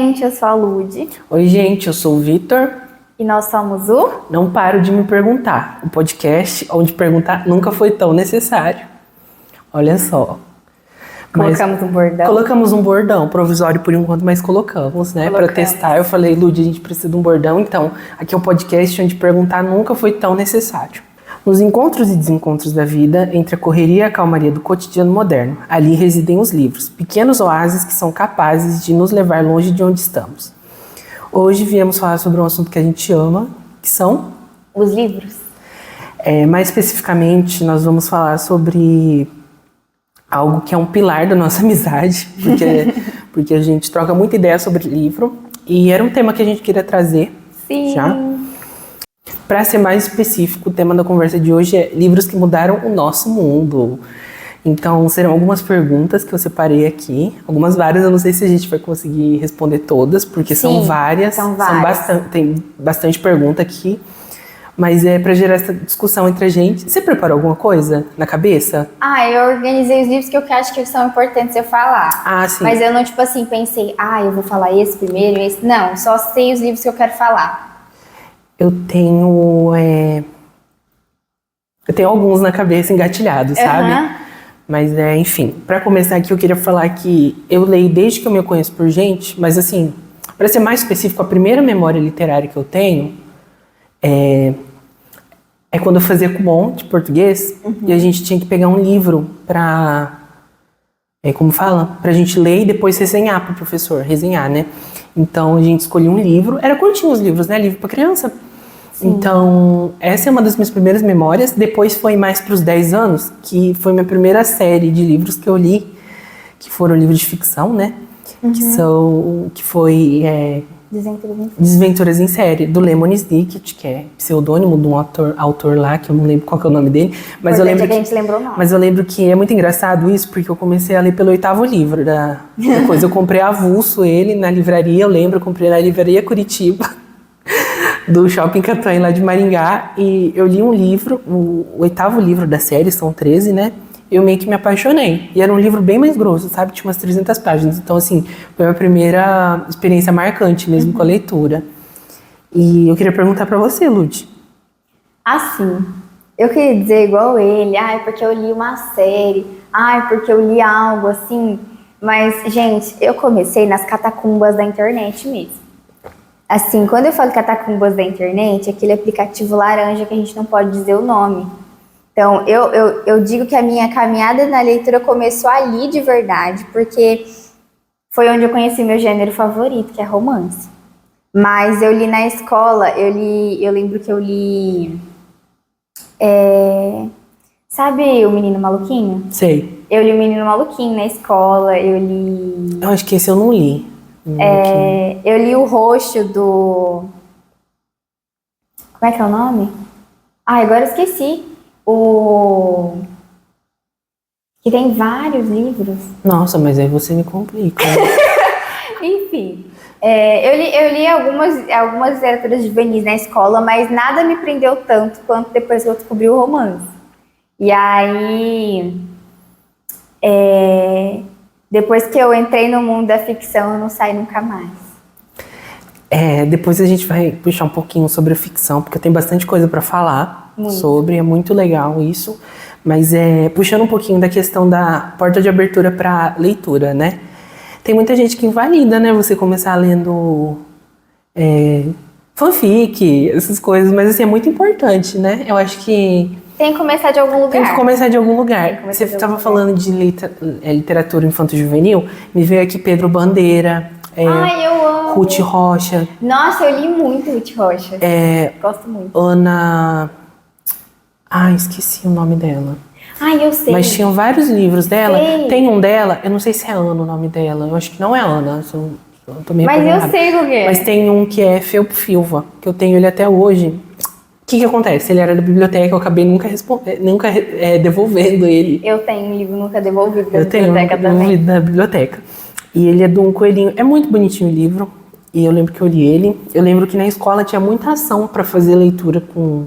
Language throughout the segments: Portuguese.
gente, eu sou a Lud. Oi, gente, eu sou o Vitor. E nós somos o... Não Paro de Me Perguntar, o podcast onde perguntar nunca foi tão necessário. Olha só. Colocamos um bordão. Colocamos um bordão, provisório por enquanto, mas colocamos, né? Pra testar. Eu falei, Lud, a gente precisa de um bordão, então aqui é o podcast onde perguntar nunca foi tão necessário. Nos encontros e desencontros da vida, entre a correria e a calmaria do cotidiano moderno, ali residem os livros, pequenos oásis que são capazes de nos levar longe de onde estamos. Hoje viemos falar sobre um assunto que a gente ama, que são... os livros. Mais especificamente, nós vamos falar sobre algo que é um pilar da nossa amizade, porque a gente troca muita ideia sobre livro, e era um tema que a gente queria trazer. Sim. Já. Para ser mais específico, o tema da conversa de hoje é livros que mudaram o nosso mundo. Então, serão algumas perguntas que eu separei aqui. Algumas várias, eu não sei se a gente vai conseguir responder todas, porque são várias. Tem bastante pergunta aqui. Mas é para gerar essa discussão entre a gente. Você preparou alguma coisa na cabeça? Eu organizei os livros que eu acho que são importantes eu falar. Sim. Mas eu não, pensei, eu vou falar esse primeiro, esse. Não, só sei os livros que eu quero falar. Eu tenho alguns na cabeça engatilhados, sabe? Mas enfim, para começar aqui eu queria falar que eu leio desde que eu me conheço por gente, mas assim, para ser mais específico, a primeira memória literária que eu tenho é quando eu fazia Kumon de português, e a gente tinha que pegar um livro pra gente ler e depois resenhar pro professor, resenhar, né? Então a gente escolhia um livro, era curtinho os livros, né? Livro pra criança. Sim. Então, essa é uma das minhas primeiras memórias. Depois foi mais para os 10 anos, que foi minha primeira série de livros que eu li, que foram livros de ficção, né? Que foi Desventuras em Série, do Lemony Snicket, que é pseudônimo de um autor lá, que eu não lembro qual que é o nome dele. Mas eu lembro que é muito engraçado isso, porque eu comecei a ler pelo 8º livro da coisa. Eu comprei avulso ele na livraria, eu comprei na livraria Curitiba, do Shopping Catuai lá de Maringá, e eu li um livro, o 8º livro da série, são 13, né? Eu meio que me apaixonei. E era um livro bem mais grosso, sabe? Tinha umas 300 páginas. Então, assim, foi a minha primeira experiência marcante mesmo com a leitura. E eu queria perguntar pra você, Lud. Eu queria dizer igual ele. Porque eu li uma série. Porque eu li algo assim. Mas, gente, eu comecei nas catacumbas da internet mesmo. Assim, quando eu falo catacumbas da internet, é aquele aplicativo laranja que a gente não pode dizer o nome. Então, eu digo que a minha caminhada na leitura começou ali de verdade, porque foi onde eu conheci meu gênero favorito, que é romance. Mas eu li na escola, eu lembro que eu li... sabe o Menino Maluquinho? Sei. Eu li o Menino Maluquinho na escola, eu li... Eu acho que esse eu não li. Eu li o Roxo do... Como é que é o nome? Agora eu esqueci. Que tem vários livros. Nossa, mas aí você me complica. Enfim, eu li algumas literaturas juvenis na escola, mas nada me prendeu tanto quanto depois que eu descobri o romance. E aí, depois que eu entrei no mundo da ficção, eu não saí nunca mais. Depois a gente vai puxar um pouquinho sobre a ficção, porque tem bastante coisa para falar sobre, é muito legal isso. Mas puxando um pouquinho da questão da porta de abertura para leitura, né? Tem muita gente que invalida, né? Você começar lendo fanfic, essas coisas, mas assim, é muito importante, né? Eu acho que... Tem que começar de algum lugar. Tem que começar de algum lugar. Você estava falando de literatura infanto-juvenil, me veio aqui Pedro Bandeira... eu amo. Ruth Rocha. Nossa, eu li muito Ruth Rocha. Gosto muito. Ana... esqueci o nome dela. Eu sei. Mas tinham vários livros dela. Sei. Tem um dela, eu não sei se é Ana o nome dela. Eu acho que não é Ana. Eu tô meio Mas apaixonada. eu sei o que é. Mas tem um que é Felpo Filva, que eu tenho ele até hoje. O que acontece? Ele era da biblioteca, eu acabei nunca devolvendo ele. Eu tenho um livro nunca devolvido da biblioteca também. Eu tenho um livro da biblioteca. E ele é de um coelhinho. É muito bonitinho o livro. E eu lembro que eu li ele. Eu lembro que na escola tinha muita ação para fazer leitura com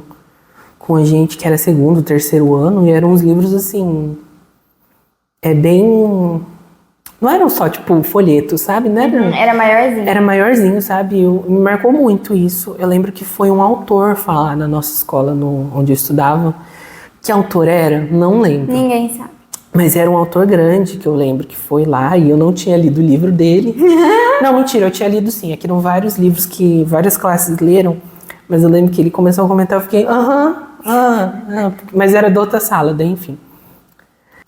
a gente, que era 2º, 3º ano. E eram uns livros, assim... bem... Não eram só, tipo, folhetos, sabe? Não era, Era maiorzinho. era maiorzinho, sabe? Me marcou muito isso. Eu lembro que foi um autor falar na nossa escola, onde eu estudava. Que autor era? Não lembro. Ninguém sabe. Mas era um autor grande, que eu lembro que foi lá, e eu não tinha lido o livro dele. Não, mentira, eu tinha lido sim. Aqui eram vários livros que várias classes leram, mas eu lembro que ele começou a comentar, eu fiquei, mas era da outra sala, daí enfim.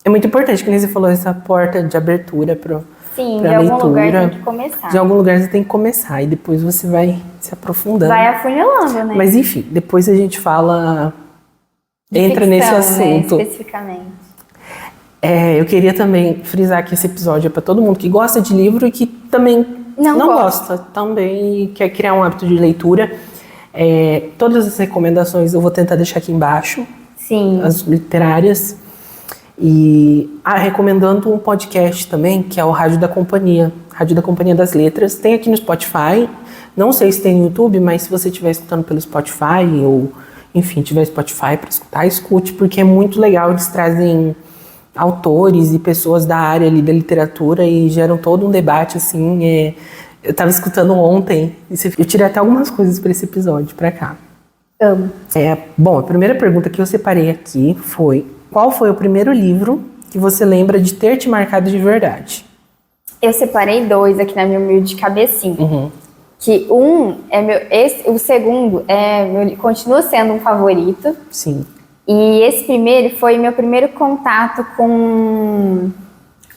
É muito importante, que nem você falou, essa porta de abertura pra Sim, pra de algum leitura. lugar tem que começar. De algum lugar você tem que começar, e depois você vai se aprofundando. Vai afunilando, né? Mas enfim, depois a gente fala, De entra ficção, nesse assunto. Né, especificamente. Eu queria também frisar que esse episódio é para todo mundo que gosta de livro e que também não gosta, também quer criar um hábito de leitura. Todas as recomendações eu vou tentar deixar aqui embaixo, Sim. as literárias. E recomendando um podcast também, que é o Rádio da Companhia das Letras. Tem aqui no Spotify, não sei se tem no YouTube, mas se você estiver escutando pelo Spotify ou, enfim, tiver Spotify para escutar, escute, porque é muito legal. Eles trazem autores e pessoas da área ali da literatura e geram todo um debate, assim. Eu estava escutando ontem, eu tirei até algumas coisas para esse episódio, para cá. Amo. Bom, a primeira pergunta que eu separei aqui foi: qual foi o primeiro livro que você lembra de ter te marcado de verdade? Eu separei 2 aqui na minha humilde cabecinha. Uhum. Que um é o segundo continua sendo um favorito. Sim. E esse primeiro foi meu primeiro contato com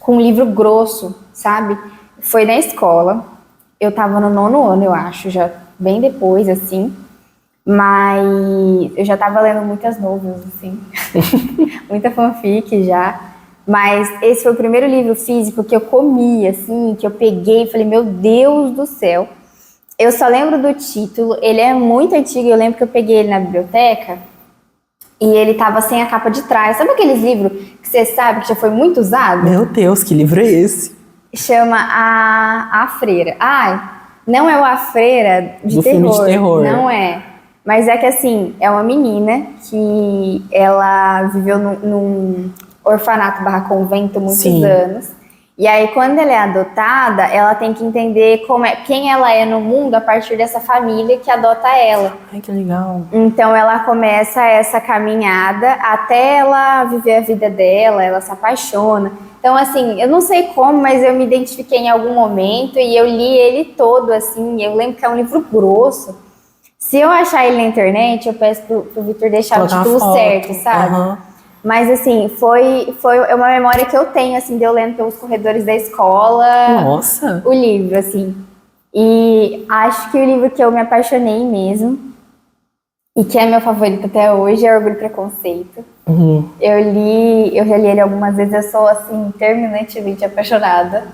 um livro grosso, sabe? Foi na escola. Eu tava no 9º ano, eu acho, já bem depois, assim. Mas eu já tava lendo muitas novelas, assim. Muita fanfic já. Mas esse foi o primeiro livro físico que eu comi, assim, que eu peguei e falei, meu Deus do céu. Eu só lembro do título, ele é muito antigo, eu lembro que eu peguei ele na biblioteca e ele tava sem a capa de trás. Sabe aqueles livros que você sabe que já foi muito usado? Meu Deus, que livro é esse? Chama A Freira. Ai, não é o A Freira do filme de terror. Não é. Mas é que assim, é uma menina que ela viveu num orfanato / convento muitos Sim. anos. E aí, quando ela é adotada, ela tem que entender quem ela é no mundo a partir dessa família que adota ela. Ai, que legal. Então, ela começa essa caminhada até ela viver a vida dela, ela se apaixona. Então, assim, eu não sei como, mas eu me identifiquei em algum momento e eu li ele todo, assim. Eu lembro que é um livro grosso. Se eu achar ele na internet, eu peço pro Vitor deixar o título certo, sabe? Uhum. Mas, assim, foi uma memória que eu tenho, assim, de eu lendo pelos corredores da escola. Nossa! O livro, assim. E acho que o livro que eu me apaixonei mesmo, e que é meu favorito até hoje, é Orgulho e Preconceito. Uhum. Eu já li ele algumas vezes, eu sou, assim, terminantemente apaixonada.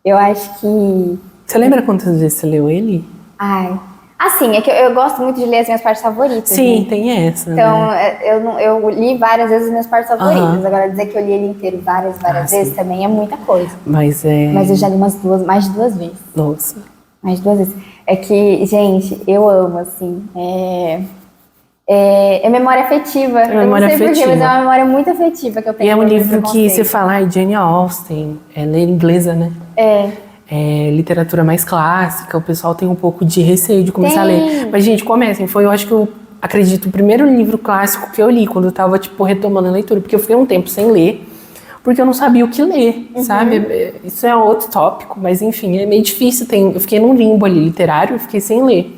Eu acho que... Você lembra quantas vezes você leu ele? Ai... Assim, é que eu gosto muito de ler as minhas partes favoritas. Sim, né? tem essa. Então, né? eu li várias vezes as minhas partes favoritas. Uhum. Agora, dizer que eu li ele inteiro várias vezes sim. também é muita coisa. Mas eu já li mais de 2 vezes. Nossa. Mais de 2 vezes. É que, gente, eu amo, assim. É memória afetiva. Eu não sei porquê, mas é uma memória muito afetiva que eu tenho. E é um livro que você fala, Jane Austen, ela é inglesa, né? É literatura mais clássica, o pessoal tem um pouco de receio de começar a ler. Mas, gente, comecem. Foi, eu acho que eu acredito, o primeiro livro clássico que eu li, quando eu tava, tipo, retomando a leitura. Porque eu fiquei um tempo sem ler, porque eu não sabia o que ler, sabe? Isso é outro tópico, mas, enfim, é meio difícil. Eu fiquei num limbo ali literário, eu fiquei sem ler.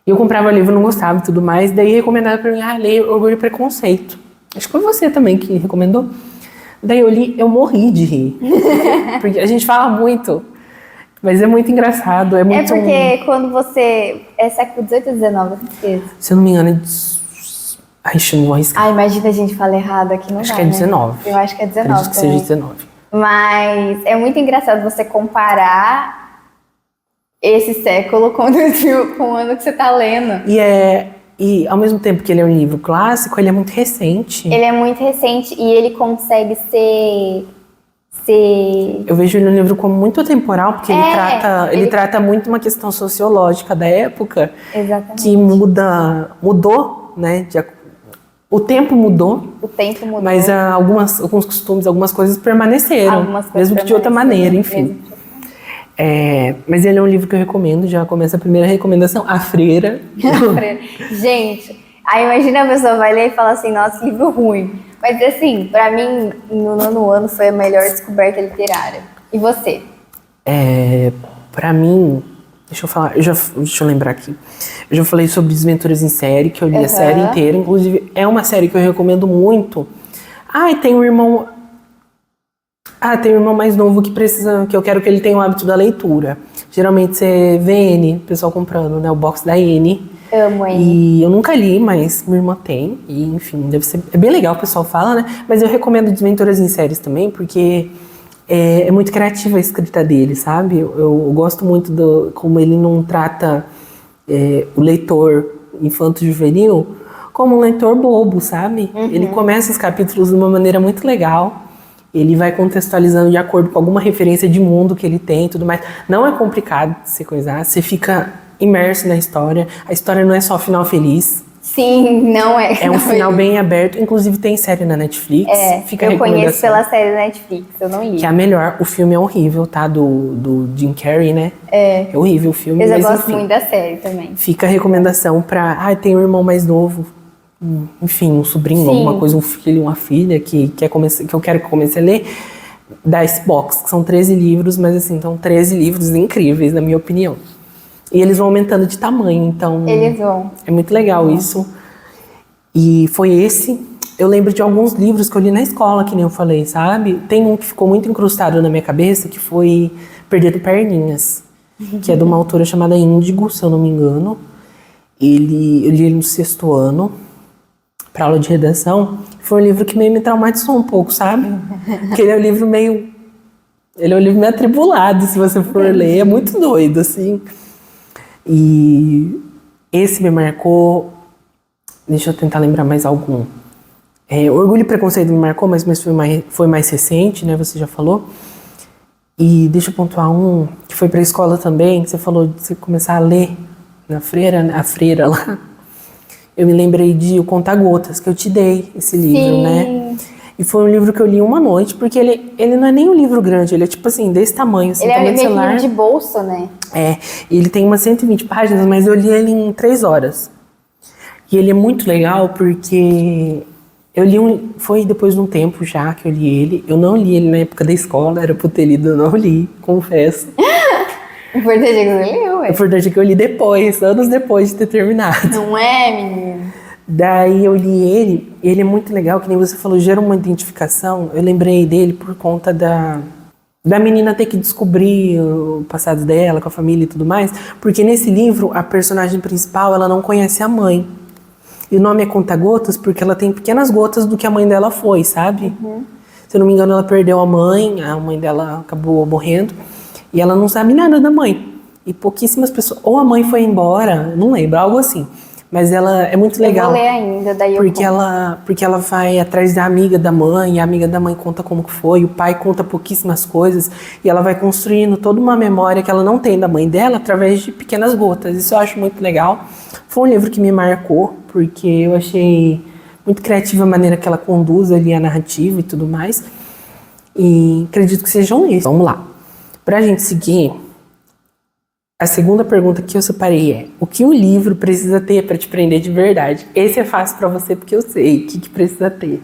E eu comprava livro, não gostava e tudo mais. Daí recomendaram pra mim, leia Orgulho e Preconceito. Acho que foi você também que recomendou. Daí eu li, eu morri de rir. Porque a gente fala muito, mas é muito engraçado. É porque quando você... É século XVIII ou XIX, eu esqueço. Se eu não me engano, é... Ai, eu não vou arriscar. Imagina a gente falar errado aqui, não acho dá, que é 19. Né? Eu acho que é 19 Acredito que seja 19. Mas é muito engraçado você comparar esse século com o ano que você tá lendo. E ao mesmo tempo que ele é um livro clássico, ele é muito recente. Ele é muito recente e ele consegue ser... Eu vejo ele um livro como muito atemporal, porque ele trata muito uma questão sociológica da época. Exatamente. Que mudou, né? O tempo mudou, O tempo mudou. mas alguns costumes, algumas coisas permaneceram. Algumas coisas mesmo que de outra maneira, permaneceram, enfim. mesmo que de outra maneira. Mas ele é um livro que eu recomendo, já começa a primeira recomendação, A Freira. Gente, aí imagina a pessoa vai ler e fala assim, nossa, que livro ruim. Mas assim, pra mim, no nono ano foi a melhor descoberta literária. E você? Pra mim, deixa eu falar, deixa eu lembrar aqui. Eu já falei sobre Desventuras em Série, que eu li a série inteira. Inclusive, é uma série que eu recomendo muito. Tem um irmão mais novo que eu quero que ele tenha o hábito da leitura. Geralmente você vê N, o pessoal comprando, né, o box da N. Amo N. E eu nunca li, mas minha irmã tem. E, enfim, é bem legal, o pessoal fala, né? Mas eu recomendo Desventuras em Séries também, porque é muito criativa a escrita dele, sabe? Eu gosto muito como ele não trata o leitor infanto-juvenil como um leitor bobo, sabe? Ele começa os capítulos de uma maneira muito legal. Ele vai contextualizando de acordo com alguma referência de mundo que ele tem e tudo mais. Não é complicado de se coisar, você fica imerso na história. A história não é só final feliz. Sim, não é. É um final bem aberto. Inclusive tem série na Netflix. Fica a eu conheço recomendação. pela série da Netflix, eu não li. Que é a melhor. O filme é horrível, tá? Do Jim Carrey, né? É horrível o filme. Eu já mas, gosto enfim, muito da série também. Fica a recomendação pra... tem um irmão mais novo. Enfim, um sobrinho, Sim. alguma coisa, um filho, uma filha que eu quero que comece a ler. Da Box, que são 13 livros, mas assim, são 13 livros incríveis, na minha opinião. E eles vão aumentando de tamanho, então... Eles vão. É muito legal isso. E foi esse. Eu lembro de alguns livros que eu li na escola, que nem eu falei, sabe? Tem um que ficou muito incrustado na minha cabeça, que foi Perdido Perninhas, que é de uma autora chamada Índigo, se eu não me engano. Eu li ele no 6º ano, para aula de redação. Foi um livro que meio me traumatizou um pouco, sabe? Porque ele é um livro meio atribulado, se você for ler. É muito doido, assim. E esse me marcou. Deixa eu tentar lembrar mais algum. Orgulho e Preconceito me marcou, mas foi mais recente, né? Você já falou. E deixa eu pontuar um que foi pra escola também, que você falou de você começar a ler a freira lá. Eu me lembrei de O Conta-Gotas, que eu te dei esse livro, Sim. né? E foi um livro que eu li uma noite, porque ele não é nem um livro grande, ele é tipo assim, desse tamanho, assim, Ele é tamanho de meio celular. que de bolso, né? Ele tem umas 120 páginas, mas eu li ele em 3 horas. E ele é muito legal porque foi depois de um tempo já que eu li ele. Eu não li ele na época da escola, era pra eu ter lido, eu não li, confesso. O importante é que você leu, O importante é que eu li depois, anos depois de ter terminado. Não é, menino? Daí eu li ele é muito legal, que nem você falou, gera uma identificação. Eu lembrei dele por conta da menina ter que descobrir o passado dela, com a família e tudo mais. Porque nesse livro, a personagem principal, ela não conhece a mãe. E o nome é Conta-Gotas porque ela tem pequenas gotas do que a mãe dela foi, sabe? Se eu não me engano, ela perdeu a mãe dela acabou morrendo. E ela não sabe nada da mãe. E pouquíssimas pessoas... Ou a mãe foi embora, não lembro, algo assim. Mas ela é muito legal. Eu vou ler ainda, daí porque ela vai atrás da amiga da mãe, e a amiga da mãe conta como que foi, o pai conta pouquíssimas coisas, e ela vai construindo toda uma memória que ela não tem da mãe dela através de pequenas gotas. Isso eu acho muito legal. Foi um livro que me marcou, porque eu achei muito criativa a maneira que ela conduz ali a narrativa e tudo mais. E acredito que sejam isso. Vamos lá. Pra gente seguir, a segunda pergunta que eu separei é: o que o livro precisa ter para te prender de verdade? Esse é fácil para você porque eu sei o que precisa ter.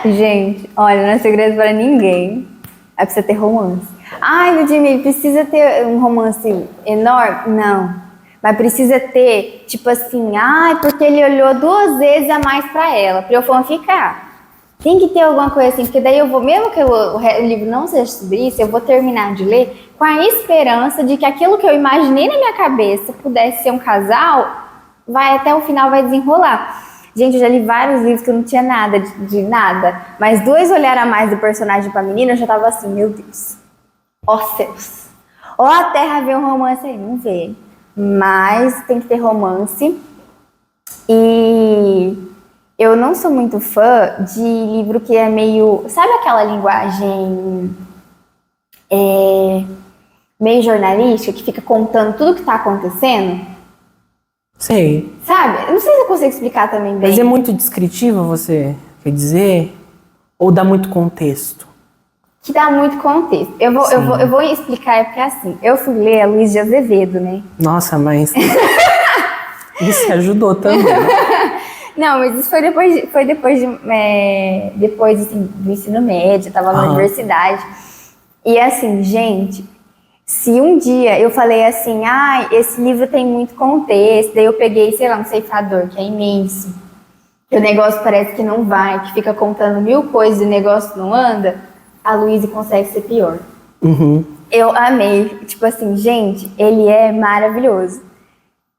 Gente, olha, não é segredo para ninguém. É precisa ter romance. Ai, Ludmilla, precisa ter um romance enorme? Não. Mas precisa ter, tipo assim, porque ele olhou 2 vezes a mais pra ela, pra eu fanficar. Tem que ter alguma coisa assim, porque daí eu vou, mesmo que o livro não seja sobre isso, eu vou terminar de ler com a esperança de que aquilo que eu imaginei na minha cabeça pudesse ser um casal, vai até o final, vai desenrolar. Gente, eu já li vários livros que eu não tinha nada de nada, mas 2 olhares a mais do personagem pra menina, eu já tava assim, meu Deus, ó céus, ó a terra vê um romance aí, não vê, mas tem que ter romance. E eu não sou muito fã de livro que é meio... Sabe aquela linguagem meio jornalística, que fica contando tudo que tá acontecendo? Sei. Sabe? Eu não sei se eu consigo explicar também bem. Mas é muito descritiva, você quer dizer? Ou dá muito contexto? Que dá muito contexto. Eu vou explicar, porque assim, eu fui ler a Luiz de Azevedo, né? Nossa, mas isso ajudou também. Não, mas isso foi depois assim, do ensino médio, eu tava na universidade. E assim, gente, se um dia eu falei assim, esse livro tem muito contexto, daí eu peguei, sei lá, um ceifador, que é imenso, que o negócio parece que não vai, que fica contando 1000 coisas e o negócio não anda, a Luísa consegue ser pior. Uhum. Eu amei, tipo assim, gente, ele é maravilhoso.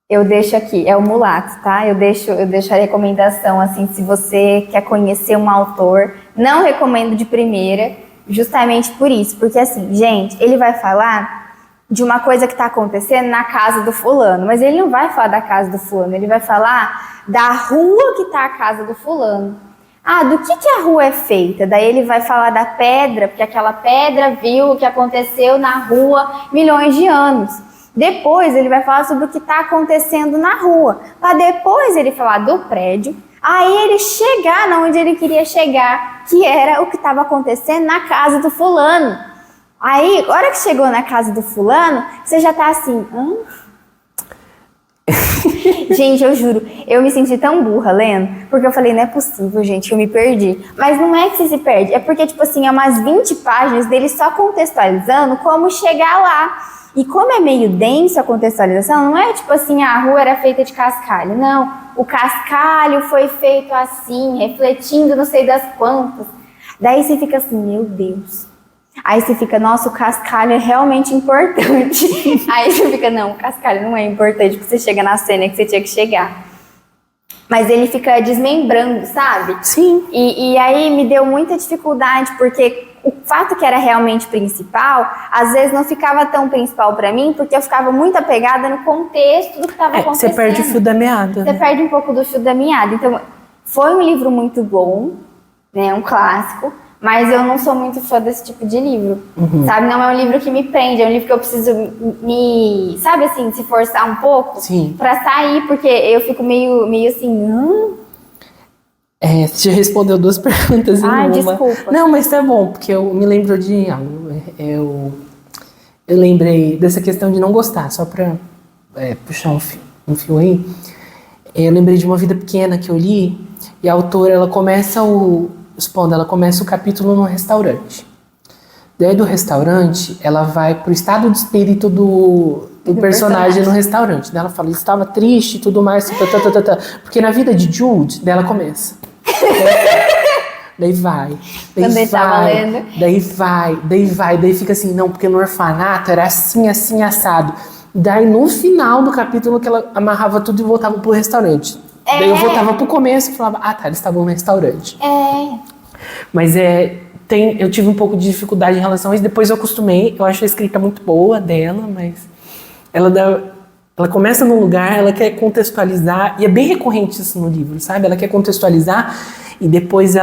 Eu deixo aqui, é o Mulatos, tá? Eu deixo a recomendação, assim, se você quer conhecer um autor, não recomendo de primeira, justamente por isso, porque assim, gente, ele vai falar de uma coisa que tá acontecendo na casa do fulano, mas ele não vai falar da casa do fulano, ele vai falar da rua que tá a casa do fulano. Do que a rua é feita? Daí ele vai falar da pedra, porque aquela pedra viu o que aconteceu na rua milhões de anos. Depois ele vai falar sobre o que está acontecendo na rua, para depois ele falar do prédio, aí ele chegar na onde ele queria chegar, que era o que estava acontecendo na casa do fulano. Aí, a hora que chegou na casa do fulano, você já tá assim, Gente, eu juro, eu me senti tão burra lendo, porque eu falei, não é possível, gente, eu me perdi. Mas não é que você se perde, é porque, tipo assim, é umas 20 páginas dele só contextualizando como chegar lá. E como é meio denso a contextualização, não é tipo assim, a rua era feita de cascalho. Não, o cascalho foi feito assim, refletindo não sei das quantas. Daí você fica assim, meu Deus. Aí você fica, nossa, o cascalho é realmente importante. Aí você fica, não, o cascalho não é importante, porque você chega na cena que você tinha que chegar. Mas ele fica desmembrando, sabe? Sim. E aí me deu muita dificuldade, porque o fato que era realmente principal, às vezes não ficava tão principal pra mim, porque eu ficava muito apegada no contexto do que estava acontecendo. Você perde o fio da meada. Você perde um pouco do fio da meada. Então, foi um livro muito bom, né, um clássico, mas eu não sou muito fã desse tipo de livro, sabe? Não é um livro que me prende, é um livro que eu preciso me, sabe assim, se forçar um pouco pra sair, porque eu fico meio assim, Você já respondeu 2 perguntas em uma. Desculpa. Não, mas tá bom, porque eu me lembro de algo. Eu lembrei dessa questão de não gostar, só pra puxar um fio aí. Eu lembrei de Uma Vida Pequena que eu li, e a autora, ela começa o capítulo no restaurante. Daí do restaurante, ela vai pro estado de espírito do personagem no restaurante. Daí ela fala, ele estava triste e tudo mais, porque na vida de Jude, daí ela começa. Daí vai, daí fica assim, não, porque no orfanato era assim, assim, assado. Daí no final do capítulo que ela amarrava tudo e voltava pro restaurante. Daí eu voltava pro começo e falava, eles estavam no restaurante. Mas eu tive um pouco de dificuldade em relação a isso, depois eu acostumei, eu acho a escrita muito boa dela, mas ela começa num lugar, ela quer contextualizar, e é bem recorrente isso no livro, sabe? Ela quer contextualizar e depois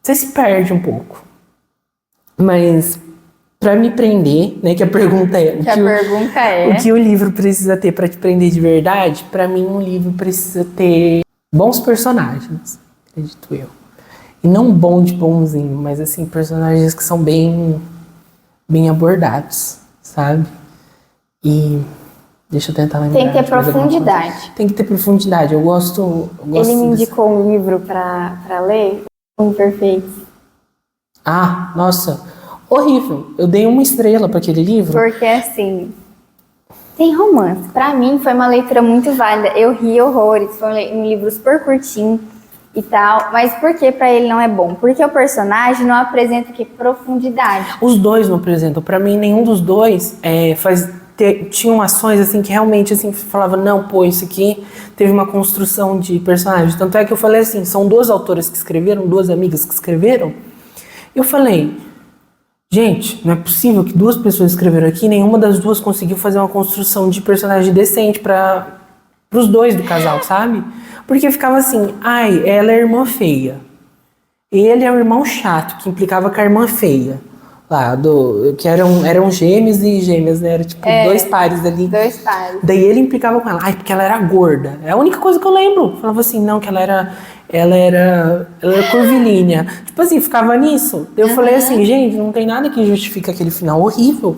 você se perde um pouco. Mas para me prender, né, que a pergunta é, o que o livro precisa ter para te prender de verdade? Para mim, um livro precisa ter bons personagens, acredito eu. E não bom de bonzinho, mas assim, personagens que são bem abordados, sabe? E deixa eu tentar lembrar. Tem que ter profundidade. Tem que ter profundidade. Eu gosto Ele me indicou um livro pra ler, O Imperfeito. Nossa, horrível. Eu dei 1 estrela para aquele livro. Porque assim, tem romance. Pra mim foi uma leitura muito válida. Eu ri horrores. Foi um livro super curtinho e tal. Mas por que pra ele não é bom? Porque o personagem não apresenta profundidade. Os dois não apresentam. Pra mim, nenhum dos dois tinham ações assim que realmente assim falava, não, isso aqui teve uma construção de personagem. Tanto é que eu falei assim, são 2 autoras que escreveram, 2 amigas que escreveram. Eu falei, gente, não é possível que 2 pessoas escreveram aqui, nenhuma das 2 conseguiu fazer uma construção de personagem decente para os 2 do casal, sabe? Porque ficava assim, ela é a irmã feia. Ele é o irmão chato, que implicava com a irmã feia. lá, que eram gêmeos e gêmeas, né? Era tipo 2 pares ali. 2 pares. Daí ele implicava com ela, ai, porque ela era gorda. É a única coisa que eu lembro. Falava assim, não, que ela era curvilínea. Tipo assim, ficava nisso. Daí eu falei assim, gente, não tem nada que justifique aquele final horrível.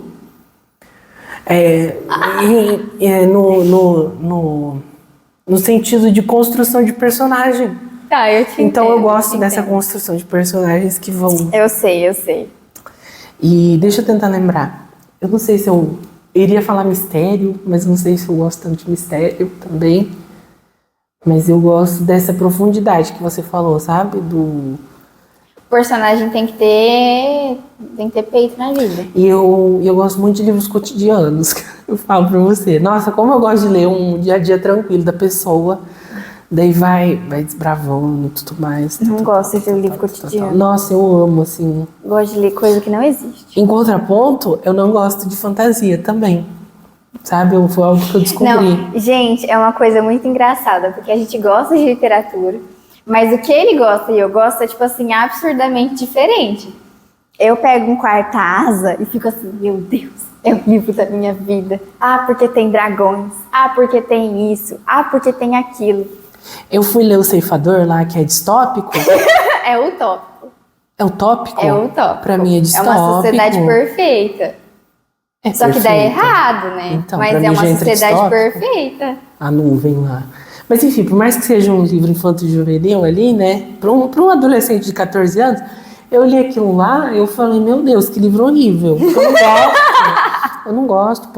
No sentido de construção de personagem. Tá, eu te Então entendo, eu gosto te dessa entendo. construção de personagens que vão... Eu sei. E deixa eu tentar lembrar. Eu não sei se eu iria falar mistério, mas não sei se eu gosto tanto de mistério também. Mas eu gosto dessa profundidade que você falou, sabe? O personagem tem que ter peito na vida. E eu gosto muito de livros cotidianos. Eu falo pra você. Nossa, como eu gosto de ler um dia a dia tranquilo da pessoa. Daí vai desbravando e tudo mais. Não gosto de ler livro cotidiano. Nossa, eu amo, assim. Gosto de ler coisa que não existe. Em contraponto, eu não gosto de fantasia também. Sabe? Foi algo que eu descobri. Não, gente, é uma coisa muito engraçada, porque a gente gosta de literatura, mas o que ele gosta e eu gosto é, tipo assim, absurdamente diferente. Eu pego um Quarta-Asa e fico assim, meu Deus, é o livro da minha vida. Ah, porque tem dragões. Ah, porque tem isso. Ah, porque tem aquilo. Eu fui ler O Ceifador lá, que é distópico. É utópico. É utópico? É utópico. Pra mim é distópico. É uma sociedade perfeita. É Só que dá perfeita. errado, né? Então, mas pra é mim uma já entra sociedade distópico. perfeita. A nuvem lá. Mas enfim, por mais que seja um livro infanto-juvenil ali, né? Para um adolescente de 14 anos, eu li aquilo lá, eu falei, meu Deus, que livro horrível. Eu não gosto. Eu não gosto.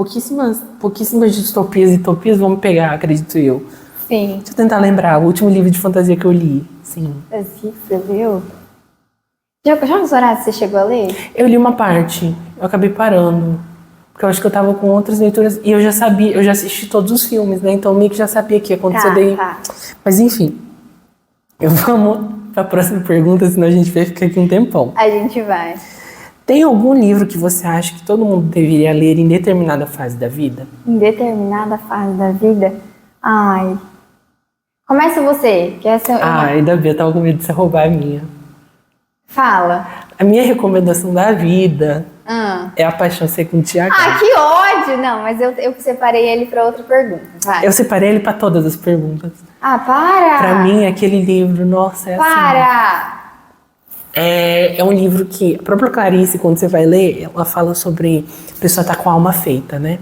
Pouquíssimas distopias e utopias vão me pegar, acredito eu. Sim. Deixa eu tentar lembrar, o último livro de fantasia que eu li. Sim. Assim, você viu? Jogos Vorazes você chegou a ler? Eu li uma parte, eu acabei parando. Porque eu acho que eu tava com outras leituras e eu já sabia, eu já assisti todos os filmes, né? Então meio que já sabia que ia acontecer daí. Tá. Mas enfim, vamos para a próxima pergunta, senão a gente vai ficar aqui um tempão. A gente vai. Tem algum livro que você acha que todo mundo deveria ler em determinada fase da vida? Em determinada fase da vida? Ai. Começa você, que essa é uma... Ainda bem, eu tava com medo de você roubar a minha. Fala. A minha recomendação da vida é A Paixão Segundo Tiago. Ah, que ódio! Não, mas eu separei ele pra outra pergunta. Vai. Eu separei ele para todas as perguntas. Ah, para! Para mim, aquele livro, nossa, é assim. Para! É um livro que a própria Clarice, quando você vai ler, ela fala sobre a pessoa tá com a alma feita, né?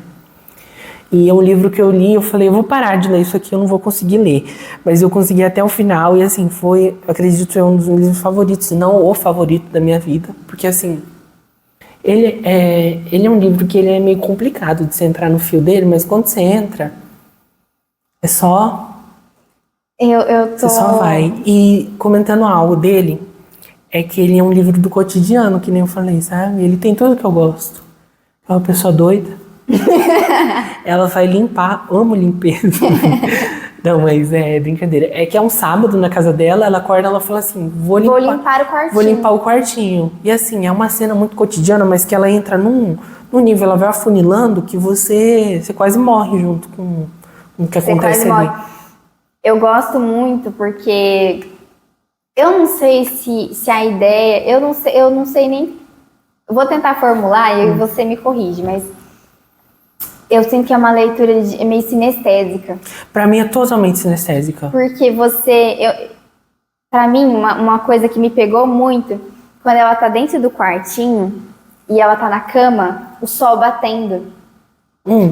E é um livro que eu li, eu falei, eu vou parar de ler isso aqui, eu não vou conseguir ler. Mas eu consegui até o final e assim, foi, eu acredito, um dos meus livros favoritos, se não o favorito da minha vida. Porque assim, ele é um livro que ele é meio complicado de você entrar no fio dele, mas quando você entra, é só... Você só vai. E comentando algo dele, é que ele é um livro do cotidiano, que nem eu falei, sabe? Ele tem tudo que eu gosto. É uma pessoa doida. Ela vai limpar, amo limpeza. Não, mas é brincadeira. É que é um sábado na casa dela, ela acorda, ela fala assim, vou limpar o quartinho. Vou limpar o quartinho. E assim, é uma cena muito cotidiana, mas que ela entra num nível, ela vai afunilando que você quase morre junto com o que acontece ali. Eu gosto muito porque eu não sei se a ideia, eu não sei nem, eu vou tentar formular e você me corrige, mas eu sinto que é uma leitura meio sinestésica. Pra mim é totalmente sinestésica. Porque pra mim, uma coisa que me pegou muito, quando ela tá dentro do quartinho e ela tá na cama, o sol batendo.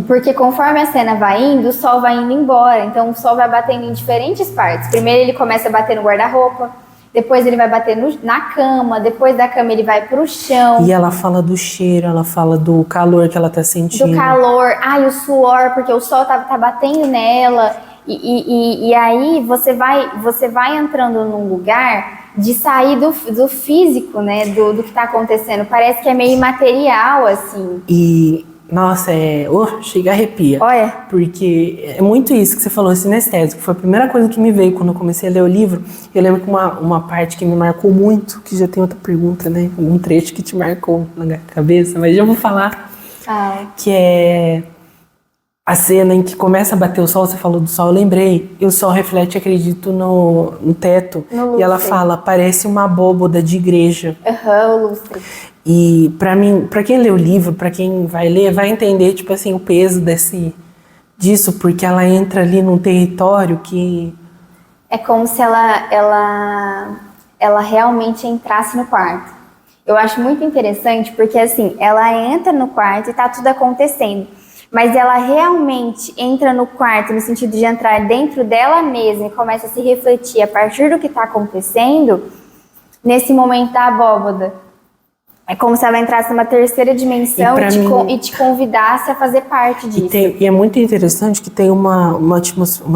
Porque conforme a cena vai indo, o sol vai indo embora. Então o sol vai batendo em diferentes partes. Primeiro ele começa a bater no guarda-roupa, depois ele vai bater na cama, depois da cama ele vai pro chão. E ela fala do cheiro, ela fala do calor que ela tá sentindo. Do calor, o suor, porque o sol tá batendo nela. E aí você vai entrando num lugar de sair do físico, né? Do que tá acontecendo. Parece que é meio imaterial, assim. E... Nossa, chega a arrepia. Olha. Porque é muito isso que você falou, sinestésico. Foi a primeira coisa que me veio quando eu comecei a ler o livro. Eu lembro que uma parte que me marcou muito, que já tem outra pergunta, né? Um trecho que te marcou na cabeça, mas já vou falar. Que é a cena em que começa a bater o sol, você falou do sol, eu lembrei. E o sol reflete, acredito, no teto. E ela fala, parece uma abóboda de igreja. O lustre. E pra mim, pra quem lê o livro, pra quem vai ler, vai entender, tipo assim, o peso disso, porque ela entra ali num território que... É como se ela realmente entrasse no quarto. Eu acho muito interessante porque, assim, ela entra no quarto e tá tudo acontecendo. Mas ela realmente entra no quarto no sentido de entrar dentro dela mesma e começa a se refletir a partir do que está acontecendo nesse momento da abóbada. É como se ela entrasse numa terceira dimensão e te convidasse a fazer parte disso. E é muito interessante que tem uma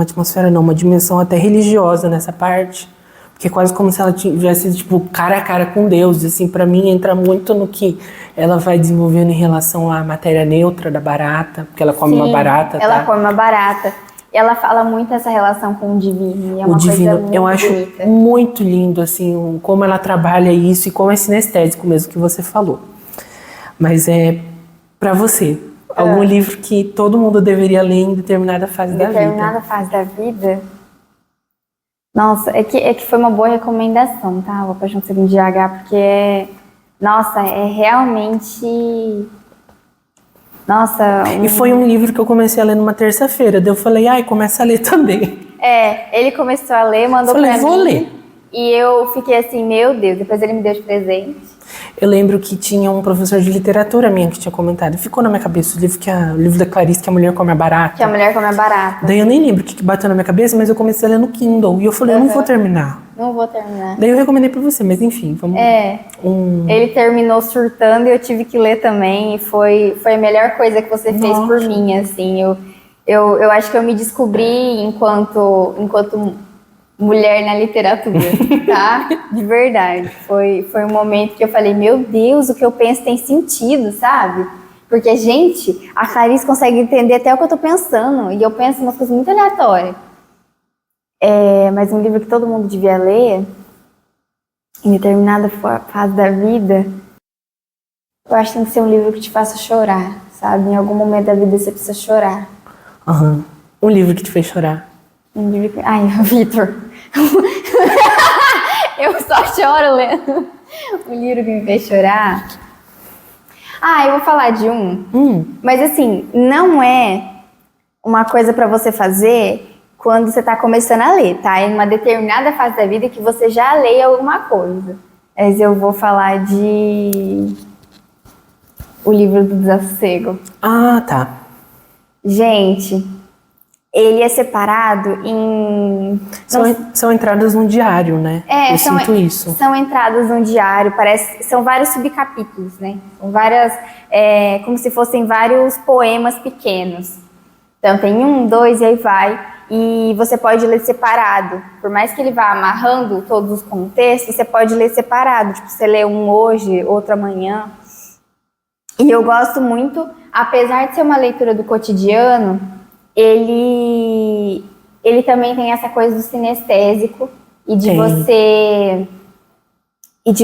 atmosfera, não, uma dimensão até religiosa nessa parte. Porque é quase como se ela tivesse, tipo, cara a cara com Deus. Assim, pra mim, entra muito no que ela vai desenvolvendo em relação à matéria neutra da barata, porque ela come uma barata. Ela come uma barata. Ela fala muito essa relação com o divino. E é uma coisa muito eu acho bonita. muito lindo, assim, como ela trabalha isso e como é sinestésico mesmo que você falou. Mas pra você, algum livro que todo mundo deveria ler em determinada fase da vida? Determinada fase da vida? Nossa, é que foi uma boa recomendação, tá? Vou Paixão Segundo de H, porque nossa, é realmente... Nossa... E foi um livro que eu comecei a ler numa terça-feira, daí eu falei, começa a ler também. Ele começou a ler, mandou pra mim. Vou ler. E eu fiquei assim, meu Deus, depois ele me deu de presente. Eu lembro que tinha um professor de literatura minha que tinha comentado, ficou na minha cabeça o livro da Clarice, que a mulher come a barata. Que a mulher come a barata. Daí eu nem lembro o que bateu na minha cabeça, mas eu comecei a ler no Kindle. E eu falei, eu não vou terminar. Não vou terminar. Daí eu recomendei pra você, mas enfim, vamos... Ele terminou surtando e eu tive que ler também. E foi a melhor coisa que você fez por mim, assim. Eu acho que eu me descobri enquanto mulher na literatura, tá? De verdade. Foi um momento que eu falei, meu Deus, o que eu penso tem sentido, sabe? Porque, gente, a Clarice consegue entender até o que eu tô pensando. E eu penso em umas coisas muito aleatórias. Mas um livro que todo mundo devia ler, em determinada fase da vida, eu acho que tem que ser um livro que te faça chorar, sabe? Em algum momento da vida você precisa chorar. Um livro que te fez chorar. Um livro que... Ai, Vitor. Eu só choro lendo um livro que me fez chorar. Eu vou falar de um. Mas assim, não é uma coisa pra você fazer quando você tá começando a ler, tá? Em uma determinada fase da vida que você já leia alguma coisa. Mas eu vou falar de O Livro do Desassossego. Tá. Gente, ele é separado em... São entradas num diário, né? Eu sinto isso. São entradas num diário, são vários subcapítulos, né? São várias, como se fossem vários poemas pequenos. Então tem 1, 2 e aí vai. E você pode ler separado. Por mais que ele vá amarrando todos os contextos, você pode ler separado. Tipo, você lê um hoje, outro amanhã. E eu gosto muito, apesar de ser uma leitura do cotidiano, ele também tem essa coisa do sinestésico e de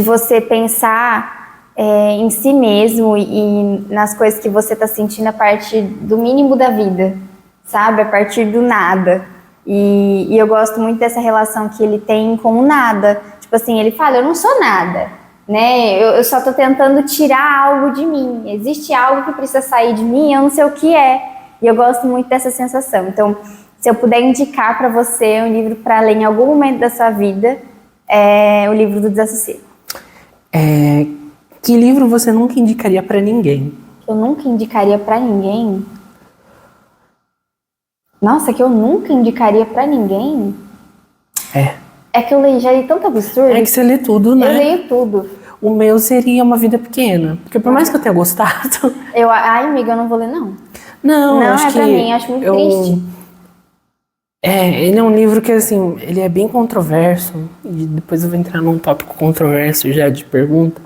você pensar em si mesmo e nas coisas que você está sentindo a partir do mínimo da vida, sabe? A partir do nada. E eu gosto muito dessa relação que ele tem com o nada. Tipo assim, ele fala, eu não sou nada, né? Eu só estou tentando tirar algo de mim. Existe algo que precisa sair de mim, eu não sei o que é. E eu gosto muito dessa sensação. Então, se eu puder indicar para você um livro para ler em algum momento da sua vida, é O Livro do Desassossego. Que livro você nunca indicaria para ninguém? Eu nunca indicaria para ninguém? Nossa, que eu nunca indicaria para ninguém? É que eu já li tanto absurdo. É que você lê tudo, né? Eu leio tudo. O meu seria Uma Vida Pequena. Porque por mais que eu tenha gostado... Ai, amiga, eu não vou ler, não. Não, acho que pra mim, acho muito triste. Ele é um livro que, assim, ele é bem controverso. E depois eu vou entrar num tópico controverso já de pergunta.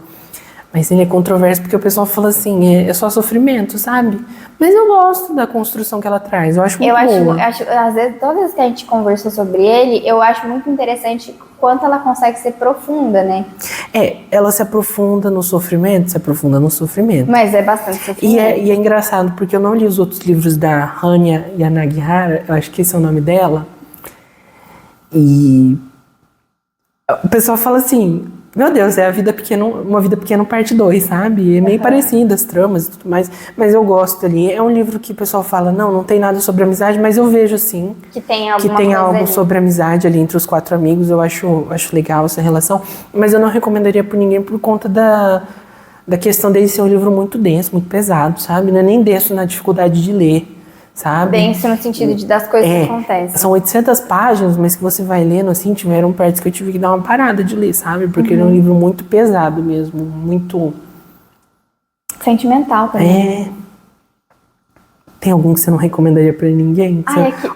Mas ele é controverso porque o pessoal fala assim, é só sofrimento, sabe? Mas eu gosto da construção que ela traz, eu acho muito boa. Às vezes, todas as vezes que a gente conversou sobre ele, eu acho muito interessante quanto ela consegue ser profunda, né? Ela se aprofunda no sofrimento, Mas é bastante sofrimento. E é engraçado, porque eu não li os outros livros da Hanya Yanagihara, eu acho que esse é o nome dela. E o pessoal fala assim... Meu Deus, é a vida pequena, uma vida pequena parte 2, sabe? É meio parecido as tramas e tudo mais, mas eu gosto ali. É um livro que o pessoal fala, não tem nada sobre amizade, mas eu vejo sim Que tem algo ali. sobre amizade ali entre os 4 amigos. Eu acho legal essa relação, mas eu não recomendaria por ninguém por conta da questão dele ser um livro muito denso, muito pesado, sabe? Não é nem denso na dificuldade de ler, sabe? Denso no sentido das coisas que acontecem. São 800 páginas, mas que você vai lendo assim, tiveram partes que eu tive que dar uma parada de ler, sabe? Porque ele é um livro muito pesado mesmo, muito... Sentimental também. Tem algum que você não recomendaria pra ninguém?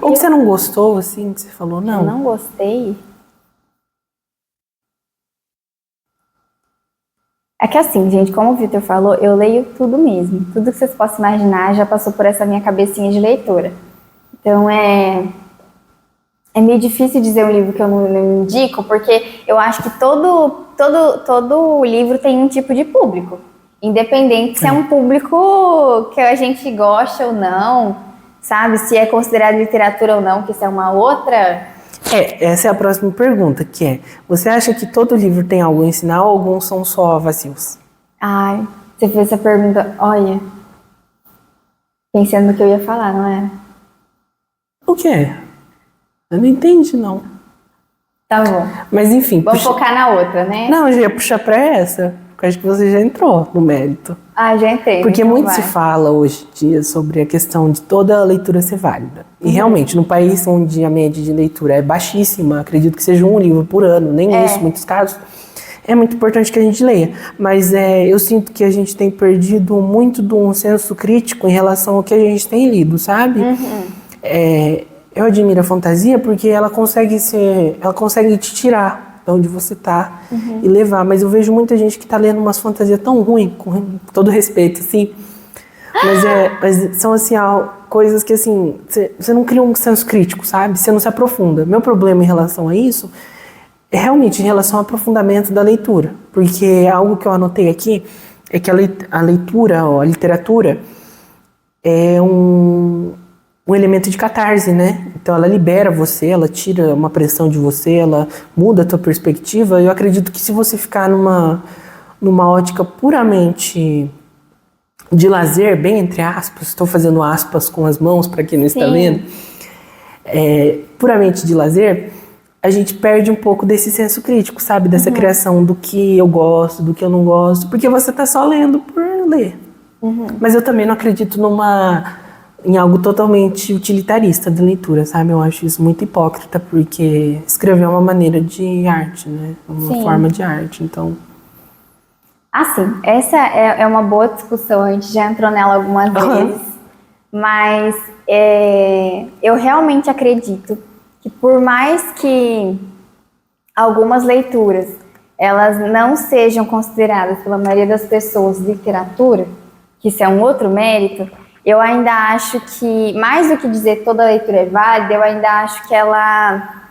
Ou que você não gostou, assim, que você falou, não? Eu não gostei. É que assim, gente, como o Vitor falou, eu leio tudo mesmo. Tudo que vocês possam imaginar já passou por essa minha cabecinha de leitora. Então é meio difícil dizer um livro que eu não indico, porque eu acho que todo livro tem um tipo de público. Independente se é um público que a gente gosta ou não, sabe? Se é considerado literatura ou não, que isso é uma outra... Essa é a próxima pergunta, que é, você acha que todo livro tem algo a ensinar ou alguns são só vazios? Ai, você fez essa pergunta, olha, pensando no que eu ia falar, não é? O que é? Eu não entendi, não. Tá bom. Mas enfim... Vamos focar na outra, né? Não, eu já ia puxar pra essa, porque eu acho que você já entrou no mérito. Ah, já entrei. Porque então muito se fala hoje em dia sobre a questão de toda a leitura ser válida. E realmente, no país onde a média de leitura é baixíssima, acredito que seja um livro por ano, nem isso, em muitos casos, é muito importante que a gente leia. Mas eu sinto que a gente tem perdido muito de um senso crítico em relação ao que a gente tem lido, sabe? Eu admiro a fantasia porque ela consegue te tirar de onde você tá e levar. Mas eu vejo muita gente que tá lendo umas fantasias tão ruins, com todo respeito, assim. Mas são, assim, coisas que, assim, você não cria um senso crítico, sabe? Você não se aprofunda. Meu problema em relação a isso é realmente em relação ao aprofundamento da leitura. Porque algo que eu anotei aqui é que a leitura, a literatura, é um elemento de catarse, né? Então ela libera você, ela tira uma pressão de você, ela muda a tua perspectiva. Eu acredito que se você ficar numa ótica puramente de lazer, bem entre aspas, estou fazendo aspas com as mãos para quem não está vendo, puramente de lazer, a gente perde um pouco desse senso crítico, sabe? Dessa criação do que eu gosto, do que eu não gosto, porque você está só lendo por ler. Mas eu também não acredito em algo totalmente utilitarista da leitura, sabe? Eu acho isso muito hipócrita, porque escrever é uma maneira de arte, né? Uma forma de arte, então... Assim, essa é uma boa discussão, a gente já entrou nela algumas vezes, mas eu realmente acredito que por mais que algumas leituras elas não sejam consideradas pela maioria das pessoas literatura, que isso é um outro mérito, eu ainda acho que, mais do que dizer toda leitura é válida, eu ainda acho que ela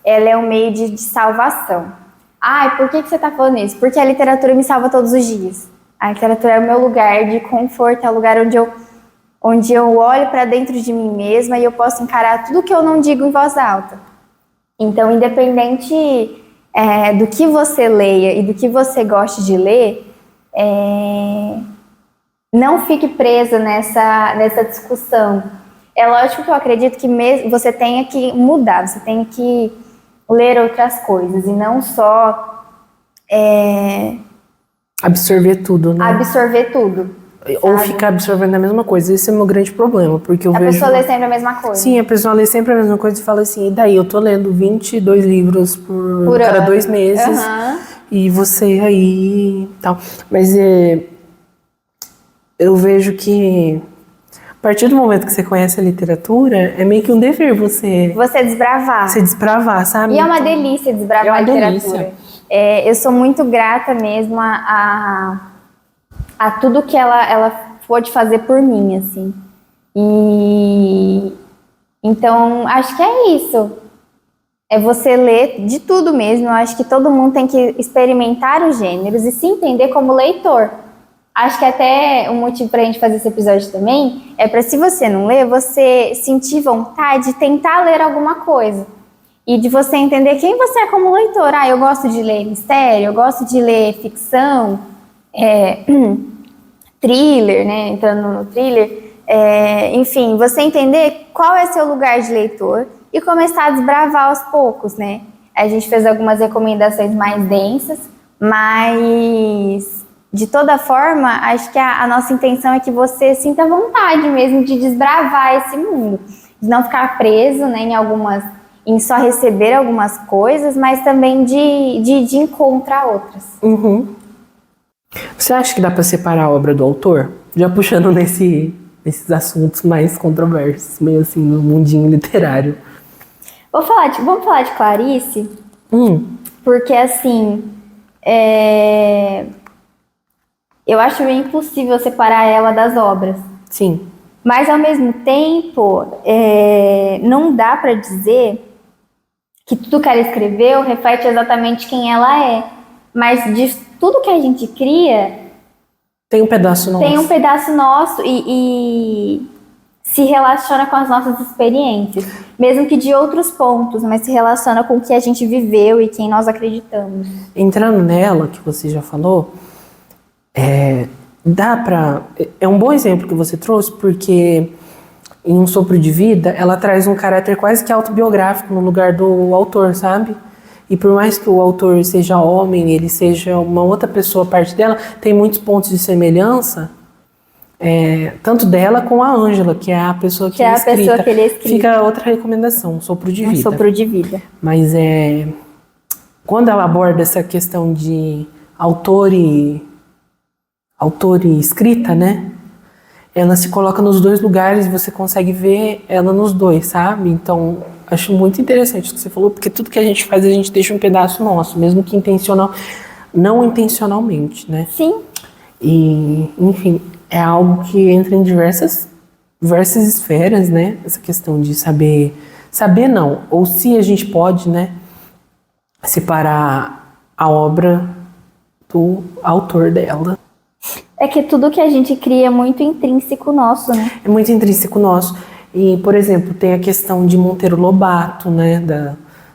é um meio de salvação. Ai, por que você está falando isso? Porque a literatura me salva todos os dias. A literatura é o meu lugar de conforto, é o lugar onde eu olho para dentro de mim mesma e eu posso encarar tudo que eu não digo em voz alta. Então, independente do que você leia e do que você goste de ler, não fique presa nessa discussão. É lógico que eu acredito que você tenha que mudar, você tenha que ler outras coisas e não só absorver tudo, né? Absorver tudo. Ou ficar absorvendo a mesma coisa. Esse é o meu grande problema, porque eu vejo... A pessoa lê sempre a mesma coisa. Sim, a pessoa lê sempre a mesma coisa e fala assim, e daí? Eu tô lendo 22 livros por cada ano. 2 meses, e você aí tal. Mas eu vejo que a partir do momento que você conhece a literatura, é meio que um dever você desbravar. Você desbravar, sabe? E é uma delícia desbravar a literatura. Eu sou muito grata mesmo a tudo que ela pôde fazer por mim, assim. E então, acho que é isso. É você ler de tudo mesmo. Eu acho que todo mundo tem que experimentar os gêneros e se entender como leitor. Acho que até um motivo pra gente fazer esse episódio também é para, se você não lê, você sentir vontade de tentar ler alguma coisa. e de você entender quem você é como leitor. Eu gosto de ler mistério, eu gosto de ler ficção, thriller, né? Entrando no thriller. Enfim, você entender qual é seu lugar de leitor e começar a desbravar aos poucos, né? A gente fez algumas recomendações mais densas, mas de toda forma, acho que a nossa intenção é que você sinta vontade mesmo de desbravar esse mundo, de não ficar preso, né, em só receber algumas coisas, mas também de encontrar outras. Uhum. Você acha que dá para separar a obra do autor? Já puxando nesses assuntos mais controversos, meio assim, no mundinho literário. Vamos falar de Clarice, porque assim, eu acho meio impossível separar ela das obras. Sim. Mas ao mesmo tempo, não dá para dizer que tudo que ela escreveu reflete exatamente quem ela é. Mas de tudo que a gente cria, tem um pedaço nosso. Tem um pedaço nosso e se relaciona com as nossas experiências, mesmo que de outros pontos, mas se relaciona com o que a gente viveu e quem nós acreditamos. Entrando nela, que você já falou, é um bom exemplo que você trouxe, porque em Um Sopro de Vida, ela traz um caráter quase que autobiográfico no lugar do autor, sabe? E por mais que o autor seja homem, ele seja uma outra pessoa, parte dela, tem muitos pontos de semelhança, tanto dela com a Ângela, que é a pessoa que, ele escrita. Fica outra recomendação, Um Sopro de Vida. Um Sopro de Vida. Mas quando ela aborda essa questão de autor e escrita, né? Ela se coloca nos dois lugares e você consegue ver ela nos dois, sabe? Então, acho muito interessante o que você falou, porque tudo que a gente faz, a gente deixa um pedaço nosso, mesmo que não intencionalmente, né? Sim. E, enfim, é algo que entra em diversas esferas, né? Essa questão de saber não, ou se a gente pode, né? Separar a obra do autor dela. É que tudo que a gente cria é muito intrínseco nosso, né? É muito intrínseco nosso. E, por exemplo, tem a questão de Monteiro Lobato, né?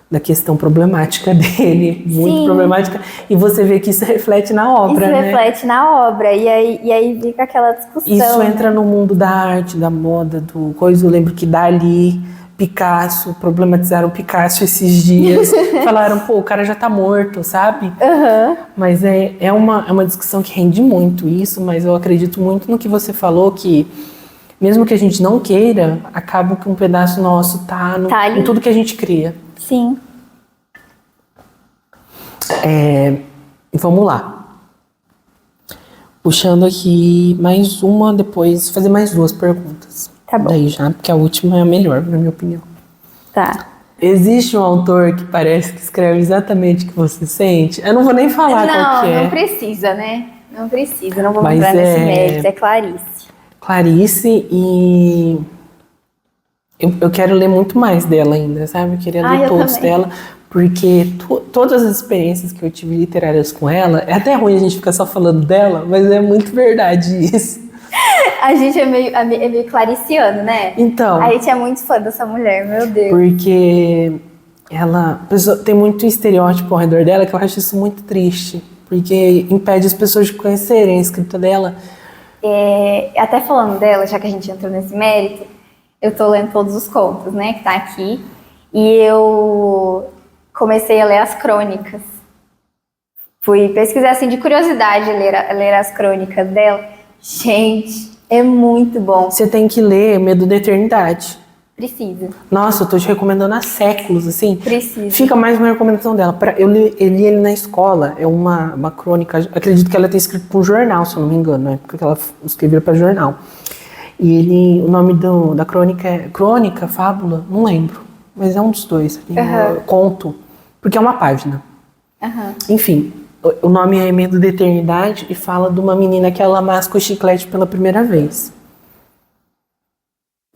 Da questão problemática dele, muito problemática. E você vê que isso reflete na obra, né? Isso reflete na obra. E aí fica aquela discussão. Isso entra no mundo da arte, da moda, do coisa. Eu lembro que Dali, Picasso, problematizaram Picasso esses dias. Falaram, pô, o cara já tá morto, sabe? Uhum. Mas é uma discussão que rende muito isso, mas eu acredito muito no que você falou, que mesmo que a gente não queira, acaba que um pedaço nosso tá em tudo que a gente cria. Sim. Vamos lá. Puxando aqui mais uma, depois fazer mais duas perguntas. Tá bom. Daí já, porque a última é a melhor, na minha opinião. Tá. Existe um autor que parece que escreve exatamente o que você sente? Eu não vou nem falar qual que é. Não precisa, né? Não precisa, não vou entrar nesse mérito. É Clarice. Clarice, e eu quero ler muito mais dela ainda, sabe? Eu queria ler todos também. Dela, porque todas as experiências que eu tive literárias com ela, é até ruim a gente ficar só falando dela, mas é muito verdade isso. A gente é meio clariciano, né? Então. A gente é muito fã dessa mulher, meu Deus. Porque tem muito estereótipo ao redor dela que eu acho isso muito triste. Porque impede as pessoas de conhecerem a escrita dela. Até falando dela, já que a gente entrou nesse mérito, eu tô lendo todos os contos, né, que tá aqui. E eu comecei a ler as crônicas. Fui pesquisar, assim, de curiosidade, ler as crônicas dela. Gente, é muito bom. Você tem que ler Medo da Eternidade. Precisa. Nossa, eu tô te recomendando há séculos, assim. Precisa. Fica mais uma recomendação dela. Eu li ele na escola, é uma crônica, acredito que ela tenha escrito para um jornal, se eu não me engano, na época que ela escrevia para jornal. E o nome da crônica é Crônica, Fábula, não lembro, mas é um dos dois. Conto, porque é uma página. Enfim, o nome é Medo da Eternidade e fala de uma menina que ela masca o chiclete pela primeira vez.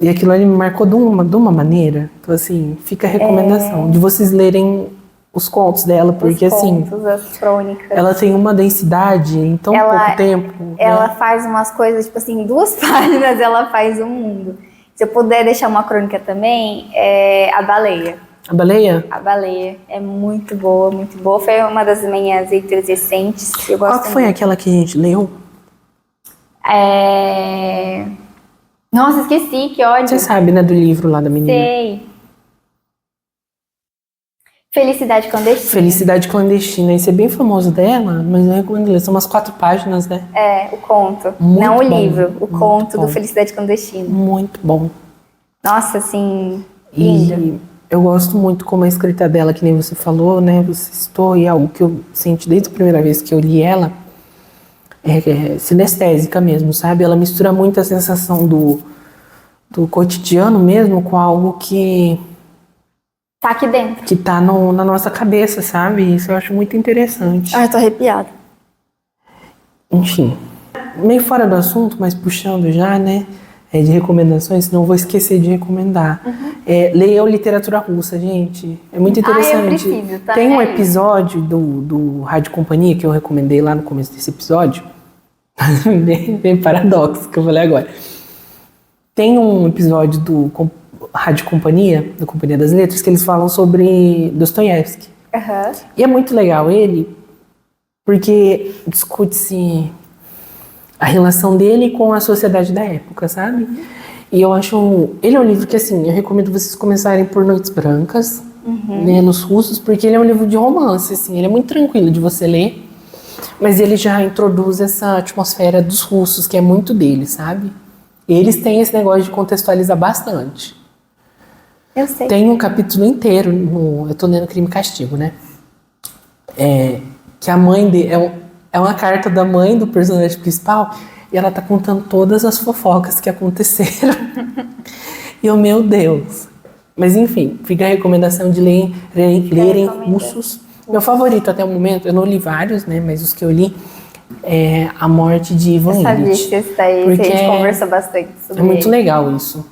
E aquilo ali me marcou de uma maneira. Então, assim, fica a recomendação de vocês lerem os contos dela, porque os assim, contos, as crônicas. Ela tem uma densidade em tão pouco tempo. Ela faz umas coisas, tipo assim, em 2 páginas ela faz um mundo. Se eu puder deixar uma crônica também, é A Baleia. A Baleia? A Baleia. É muito boa, muito boa. Foi uma das minhas leituras recentes. Eu gosto Qual que foi muito. aquela que a gente leu? Nossa, esqueci, que ódio. Você sabe, né, do livro lá da menina. Sei. Felicidade Clandestina. Felicidade Clandestina. Esse é bem famoso dela, mas eu recomendo ler. São umas 4 páginas, né? O conto. Muito Não o bom, livro, o muito conto bom. do Felicidade Clandestina. Muito bom. Nossa, assim, lindo. E eu gosto muito como a escrita dela, que nem você falou, né? Você citou, e é algo que eu senti desde a primeira vez que eu li ela, é sinestésica mesmo, sabe? Ela mistura muito a sensação do cotidiano mesmo com algo que Tá aqui dentro. tá na nossa cabeça, sabe? Isso eu acho muito interessante. Ai, tô arrepiada. Enfim, meio fora do assunto, mas puxando já, né? De recomendações, senão eu vou esquecer de recomendar. Leiam literatura russa, gente. É muito interessante. Eu preciso, tá? Tem um episódio do Rádio Companhia que eu recomendei lá no começo desse episódio. Bem paradoxo que eu falei agora. Tem um episódio do Rádio Companhia, da Companhia das Letras, que eles falam sobre Dostoiévski. Aham. E é muito legal ele, porque discute-se a relação dele com a sociedade da época, sabe? E eu acho... Ele é um livro que, assim, eu recomendo vocês começarem por Noites Brancas, né, nos russos, porque ele é um livro de romance, assim, ele é muito tranquilo de você ler, mas ele já introduz essa atmosfera dos russos, que é muito deles, sabe? E eles têm esse negócio de contextualizar bastante. Eu sei. Tem um capítulo inteiro, eu tô lendo Crime e Castigo, né? Que a mãe dele... É uma carta da mãe do personagem principal e ela tá contando todas as fofocas que aconteceram. E eu, meu Deus. Mas enfim, fica a recomendação de lerem russos. Meu favorito até o momento, eu não li vários, né? Mas os que eu li é A Morte de Ivan Eu sabia Illich. que esse daí, Porque a gente conversou bastante sobre é muito ele. legal isso.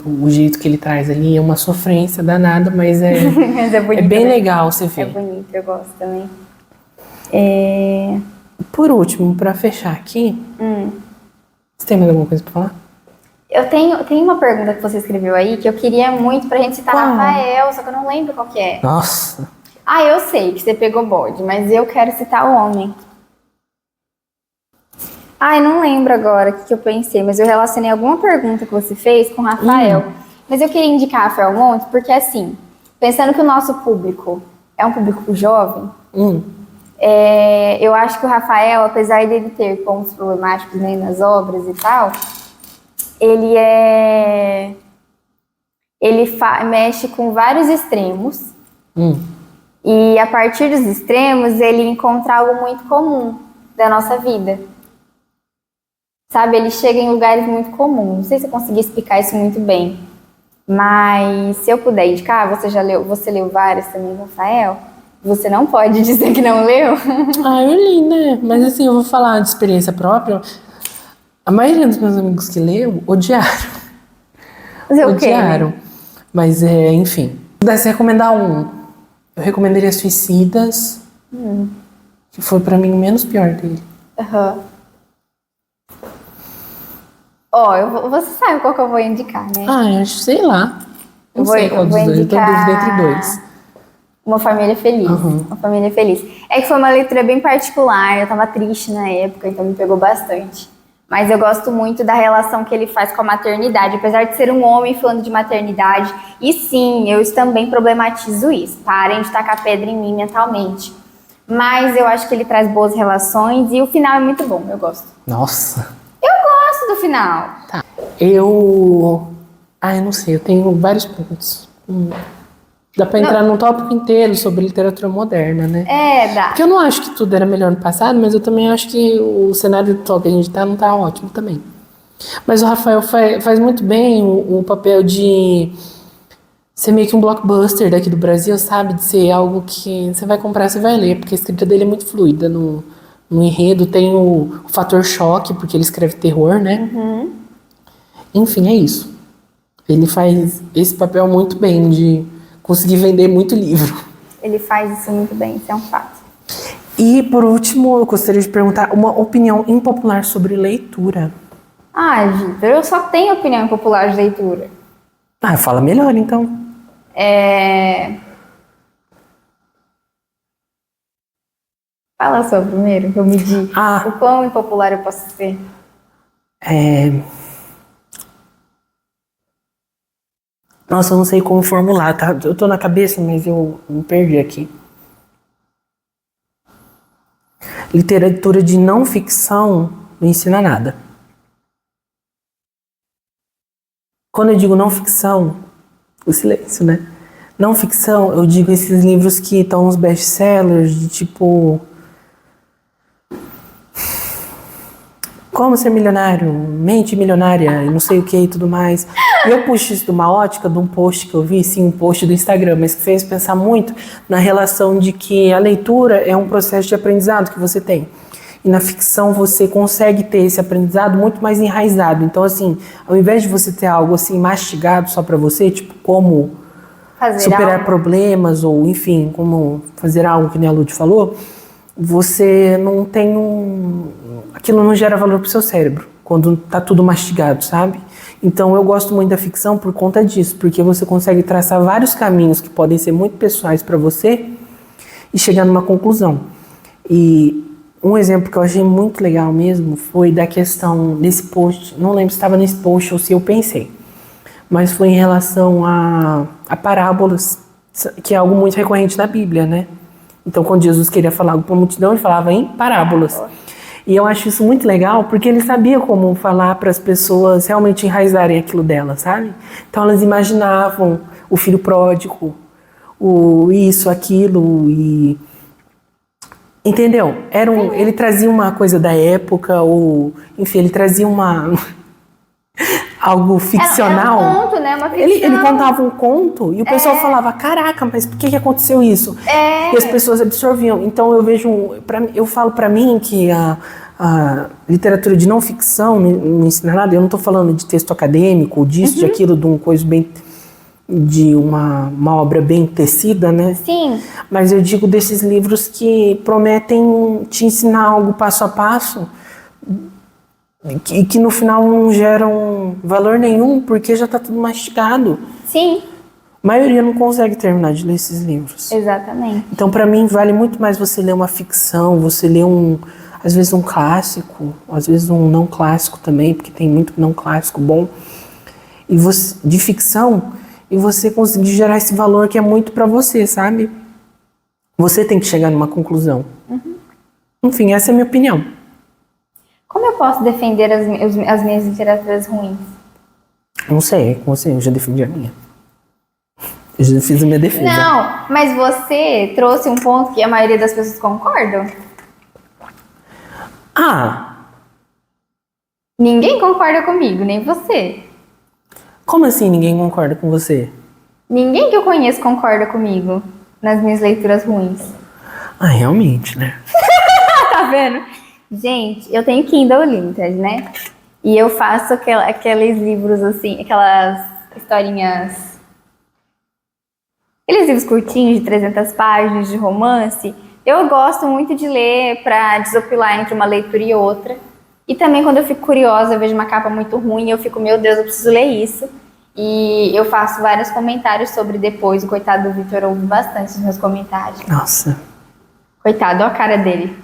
O jeito que ele traz ali é uma sofrência danada, mas Mas é bonito. é bem né? legal você ver. É bonito, eu gosto também. Por último, pra fechar aqui, você tem mais alguma coisa pra falar? Eu tenho uma pergunta que você escreveu aí que eu queria muito pra gente citar Qual? Rafael, só que eu não lembro qual que é. Nossa. Eu sei que você pegou bode, mas eu quero citar o homem. Eu não lembro agora o que eu pensei, mas eu relacionei alguma pergunta que você fez com Rafael. Mas eu queria indicar Rafael Montes porque, assim, pensando que o nosso público é um público jovem, eu acho que o Rafael, apesar dele ter pontos problemáticos, né, nas obras e tal, ele mexe com vários extremos. E a partir dos extremos, ele encontra algo muito comum da nossa vida. Sabe, ele chega em lugares muito comuns. Não sei se eu consegui explicar isso muito bem. Mas se eu puder indicar, você leu vários também, Rafael? Você não pode dizer que não leu? Eu li, né? Mas assim, eu vou falar de experiência própria. A maioria dos meus amigos que leu odiaram. Fazer o quê, Odiaram. né? Mas, enfim. Se pudesse recomendar um, eu recomendaria Suicidas, que foi pra mim o menos pior dele. Você sabe qual que eu vou indicar, né? Eu acho, sei lá. Não sei qual dos dois. Eu tô em dúvida entre dois. Uma Família Feliz. Uma Família Feliz. É que foi uma leitura bem particular, eu tava triste na época, então me pegou bastante. Mas eu gosto muito da relação que ele faz com a maternidade, apesar de ser um homem falando de maternidade. E sim, eu também problematizo isso. Parem de tacar pedra em mim mentalmente. Mas eu acho que ele traz boas relações e o final é muito bom, eu gosto. Nossa. Eu gosto do final. Tá. Eu não sei, eu tenho vários pontos. Dá pra entrar num tópico inteiro sobre literatura moderna, né? Dá. Porque eu não acho que tudo era melhor no passado, mas eu também acho que o cenário atual que a gente tá não tá ótimo também. Mas o Rafael faz muito bem o papel de ser meio que um blockbuster daqui do Brasil, sabe? De ser algo que você vai comprar, você vai ler, porque a escrita dele é muito fluida no enredo. Tem o fator choque, porque ele escreve terror, né? Enfim, é isso. Ele faz esse papel muito bem de conseguir vender muito livro. Ele faz isso muito bem, isso é um fato. E, por último, eu gostaria de perguntar uma opinião impopular sobre leitura. Vitor, eu só tenho opinião impopular de leitura. Fala melhor, então. Fala só primeiro, que eu medi o quão impopular eu posso ser. Nossa, eu não sei como formular, tá? Eu tô na cabeça, mas eu me perdi aqui. Literatura de não ficção não ensina nada. Quando eu digo não ficção, o silêncio, né? Não ficção, eu digo esses livros que estão nos best-sellers, de tipo... Como ser milionário, mente milionária, e não sei o que e tudo mais. E eu puxo isso de uma ótica, de um post que eu vi, sim, um post do Instagram, mas que fez pensar muito na relação de que a leitura é um processo de aprendizado que você tem. E na ficção você consegue ter esse aprendizado muito mais enraizado. Então, assim, ao invés de você ter algo assim mastigado só pra você, tipo, como superar problemas, ou enfim, como fazer algo que nem a Lud falou, você não tem aquilo não gera valor pro seu cérebro, quando tá tudo mastigado, sabe? Então eu gosto muito da ficção por conta disso, porque você consegue traçar vários caminhos que podem ser muito pessoais para você e chegar numa conclusão. E um exemplo que eu achei muito legal mesmo foi da questão desse post, não lembro se estava nesse post ou se eu pensei, mas foi em relação a parábolas, que é algo muito recorrente na Bíblia, né? Então, quando Jesus queria falar algo para a multidão, ele falava em parábolas. E eu acho isso muito legal, porque ele sabia como falar para as pessoas realmente enraizarem aquilo delas, sabe? Então, elas imaginavam o filho pródigo, o isso, aquilo, e... Entendeu? Ele trazia uma coisa da época, ou... Enfim, ele trazia algo ficcional. Era um conto, né? Uma ficção. Ele contava um conto e o pessoal falava, caraca, mas por que aconteceu isso? E as pessoas absorviam. Então eu falo pra mim que a literatura de não ficção não ensina nada. Eu não tô falando de texto acadêmico, disso, de aquilo, de de uma obra bem tecida, né? Sim. Mas eu digo desses livros que prometem te ensinar algo passo a passo, e que no final não geram valor nenhum, porque já está tudo mastigado. Sim. A maioria não consegue terminar de ler esses livros. Exatamente. Então, para mim, vale muito mais você ler uma ficção, você ler às vezes um clássico, às vezes um não clássico também, porque tem muito não clássico bom, de ficção, e você conseguir gerar esse valor que é muito para você, sabe? Você tem que chegar numa conclusão. Enfim, essa é a minha opinião. Como eu posso defender as minhas literaturas ruins? Não sei, como assim? Eu já defendi a minha. Eu já fiz a minha defesa. Não, mas você trouxe um ponto que a maioria das pessoas concordam? Ninguém concorda comigo, nem você. Como assim ninguém concorda com você? Ninguém que eu conheço concorda comigo nas minhas leituras ruins. Realmente, né? Tá vendo? Gente, eu tenho Kindle Unlimited, né? E eu faço aqueles livros assim, aquelas historinhas... Aqueles livros curtinhos de 300 páginas de romance. Eu gosto muito de ler pra desopilar entre uma leitura e outra. E também quando eu fico curiosa, eu vejo uma capa muito ruim, eu fico, meu Deus, eu preciso ler isso. E eu faço vários comentários sobre depois. O coitado do Vitor ouve bastante os meus comentários. Nossa. Coitado, olha a cara dele.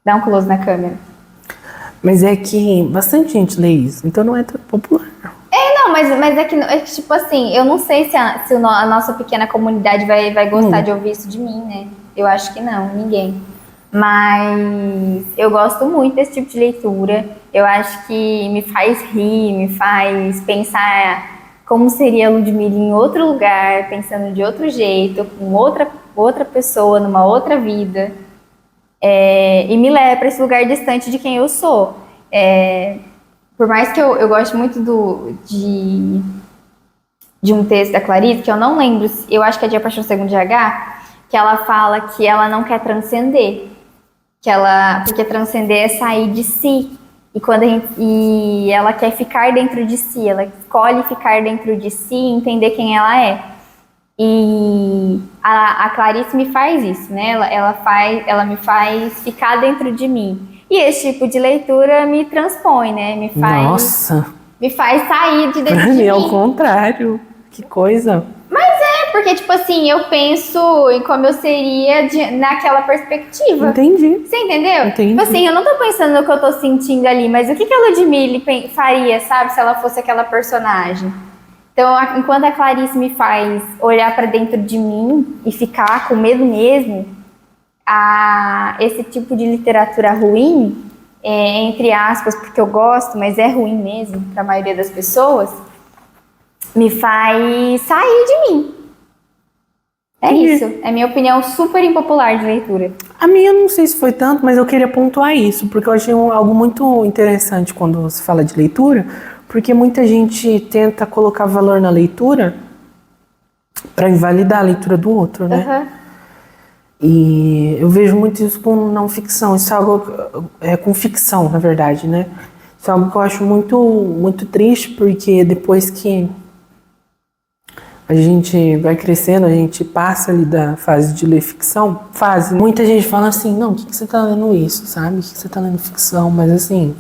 Dá um close na câmera. Mas é que bastante gente lê isso, então não é tão popular. Não, mas é que tipo assim, eu não sei se a nossa pequena comunidade vai gostar de ouvir isso de mim, né? Eu acho que não, ninguém. Mas eu gosto muito desse tipo de leitura. Eu acho que me faz rir, me faz pensar como seria a Ludmilla em outro lugar, pensando de outro jeito, com outra pessoa, numa outra vida. E me leva para esse lugar distante de quem eu sou. Por mais que eu goste muito de um texto da Clarice, que eu não lembro, eu acho que é de A Paixão Segundo de H, que ela fala que ela não quer transcender, porque transcender é sair de si, e ela quer ficar dentro de si, ela escolhe ficar dentro de si e entender quem ela é. E a Clarice me faz isso, né? Ela me faz ficar dentro de mim. E esse tipo de leitura me transpõe, né? Me faz sair de dentro de mim. Pra mim é o contrário. Que coisa. Mas porque, tipo assim, eu penso em como eu seria naquela perspectiva. Entendi. Você entendeu? Entendi. Tipo assim, eu não tô pensando no que eu tô sentindo ali, mas o que a Ludmilla faria, sabe, se ela fosse aquela personagem? Então, enquanto a Clarice me faz olhar pra dentro de mim e ficar com medo mesmo, esse tipo de literatura ruim, entre aspas, porque eu gosto, mas é ruim mesmo pra maioria das pessoas, me faz sair de mim. É isso. É minha opinião super impopular de leitura. A minha não sei se foi tanto, mas eu queria pontuar isso, porque eu achei algo muito interessante quando se fala de leitura, porque muita gente tenta colocar valor na leitura para invalidar a leitura do outro, né? Uhum. E eu vejo muito isso com não ficção, isso é algo com ficção, na verdade, né? Isso é algo que eu acho muito, muito triste, porque depois que a gente vai crescendo, a gente passa ali da fase de ler ficção, muita gente fala assim, não, o que você tá lendo isso, sabe? O que você tá lendo ficção? Mas assim,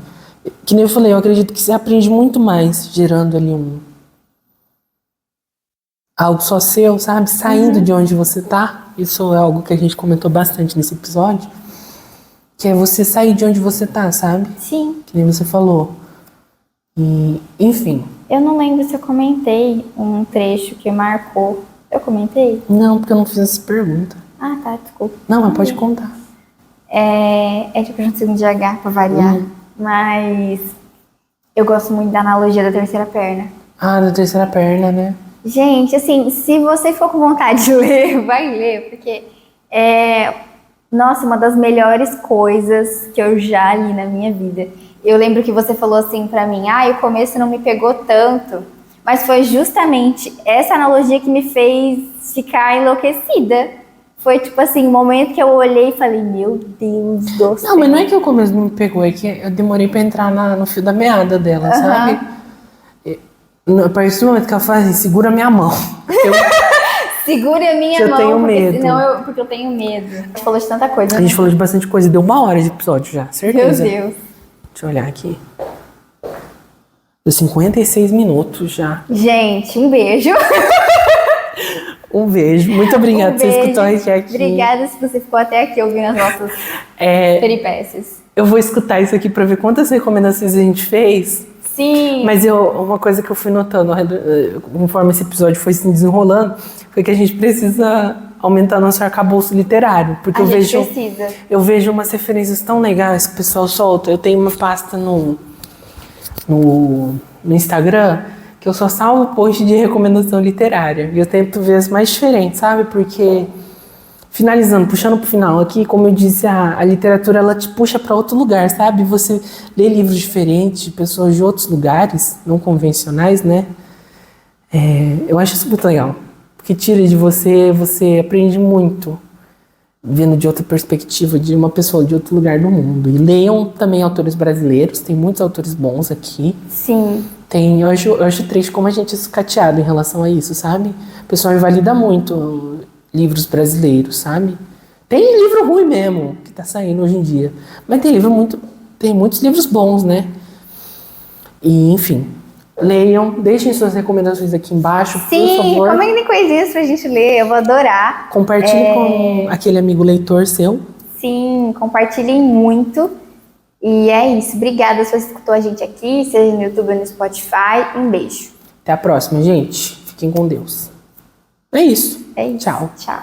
que nem eu falei, eu acredito que você aprende muito mais gerando ali algo só seu, sabe? Saindo de onde você tá. Isso é algo que a gente comentou bastante nesse episódio, que é você sair de onde você tá, sabe? Sim. Que nem você falou. E, enfim. Eu não lembro se eu comentei um trecho que marcou. Eu comentei? Não, porque eu não fiz essa pergunta. Ah, tá, desculpa. Não, mas pode contar. É tipo um segundo de H, pra variar. Mas eu gosto muito da analogia da terceira perna. Ah, da terceira perna, né? Gente, assim, se você for com vontade de ler, vai ler, porque nossa, uma das melhores coisas que eu já li na minha vida. Eu lembro que você falou assim pra mim, o começo não me pegou tanto, mas foi justamente essa analogia que me fez ficar enlouquecida. Foi tipo assim, o momento que eu olhei e falei, meu Deus do céu. Não, mas não é que o começo não me pegou, é que eu demorei pra entrar no fio da meada dela, sabe? A partir do momento que ela fala assim, segura minha mão. Segure a minha eu mão, tenho porque medo. senão porque eu tenho medo. A gente falou de tanta coisa, A gente falou de bastante coisa, deu 1 hora de episódio já, certeza. Meu Deus. Deixa eu olhar aqui. Deu 56 minutos já. Gente, um beijo. Um beijo. Muito obrigada por você escutar até aqui. Obrigada se você ficou até aqui ouvindo as nossas peripécias. Eu vou escutar isso aqui pra ver quantas recomendações a gente fez. Sim. Mas uma coisa que eu fui notando, conforme esse episódio foi se desenrolando, foi que a gente precisa aumentar nosso arcabouço literário. Porque eu vejo umas referências tão legais que o pessoal solta. Eu tenho uma pasta no Instagram que eu só salvo post de recomendação literária. E eu tento ver as mais diferentes, sabe? Porque, finalizando, puxando pro final aqui, como eu disse, a literatura, ela te puxa para outro lugar, sabe? Você lê livros diferentes, de pessoas de outros lugares, não convencionais, né? Eu acho isso muito legal. Porque tira de você aprende muito, vendo de outra perspectiva, de uma pessoa de outro lugar do mundo. E leiam também autores brasileiros, tem muitos autores bons aqui. Sim. Eu acho triste como a gente é sucateado em relação a isso, sabe? O pessoal invalida muito livros brasileiros, sabe? Tem livro ruim mesmo, que tá saindo hoje em dia. Mas tem muitos livros bons, né? E, enfim, leiam, deixem suas recomendações aqui embaixo, por favor. Sim, comentem coisinhas pra gente ler, eu vou adorar. Compartilhe com aquele amigo leitor seu. Sim, compartilhem muito. E é isso. Obrigada se você escutou a gente aqui, seja no YouTube ou no Spotify. Um beijo. Até a próxima, gente. Fiquem com Deus. É isso. É isso. Tchau. Tchau.